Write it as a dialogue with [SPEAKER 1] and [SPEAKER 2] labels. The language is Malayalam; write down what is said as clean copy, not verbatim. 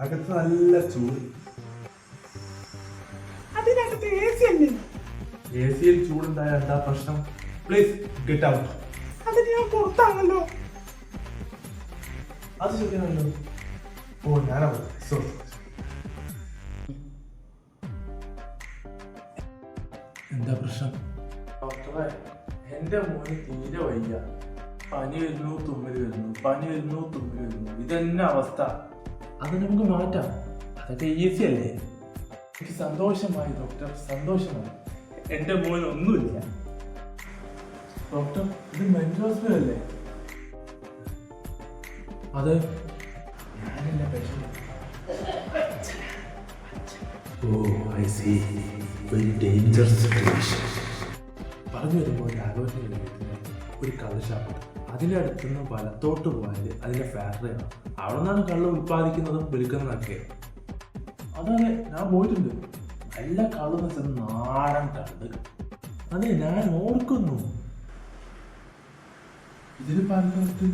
[SPEAKER 1] അകത്ത് നല്ല ചൂട്.
[SPEAKER 2] അതിനകത്ത് AC അല്ലേ?
[SPEAKER 1] AC-യിൽ ചൂടുണ്ടായ എന്താ പ്രശ്നം? Please get out.
[SPEAKER 2] അതിന് ഞാൻ പുറത്താണല്ലോ.
[SPEAKER 1] അത് ശരിയാണല്ലോ. ഓ ഞാനാണ് സോറി. എന്താ പ്രശ്നം?
[SPEAKER 3] ഡോക്ടറെ, എന്റെ മോന് തീരെ വയ്യ. പനി വരുന്നു, തുമ്മല് വരുന്നു, പനി വരുന്നു, തുമ്മല് വരുന്നു. ഇതന്നെ അവസ്ഥ. അത് നമുക്ക് മാറ്റാം. അതൊക്കെ ഈസി അല്ലേ? എനിക്ക് സന്തോഷമായി ഡോക്ടർ, സന്തോഷമായി. എന്റെ മോൻ ഒന്നുമില്ല. ഡോക്ടർ, ഇത് മെന്റൽ ഹോസ്പിറ്റൽ അല്ലേ? അതെ, ഞാനല്ല patient.
[SPEAKER 1] Oh I see, very dangerous situation.
[SPEAKER 3] പറഞ്ഞു വരുമ്പോൾ രാഘവന്റെ ഒരു കള്ള് ഷാപ്പ്. അതിൻ്റെ അടുത്തുനിന്ന് വലത്തോട്ട് പോയാൽ അതിൻ്റെ ഫാക്ടറിയാണ്. അവിടെ നിന്നാണ് കള്ള് ഉൽപ്പാദിക്കുന്നതും വിൽക്കുന്നതൊക്കെ. അതെ, ഞാൻ പോയിട്ടുണ്ട്. നല്ല കള്ള് എന്ന് വെച്ചാൽ നാടൻ കള്ള്. അതെ, ഞാൻ ഓർക്കുന്നു. ഇതിന് പാലക്കാട്ട്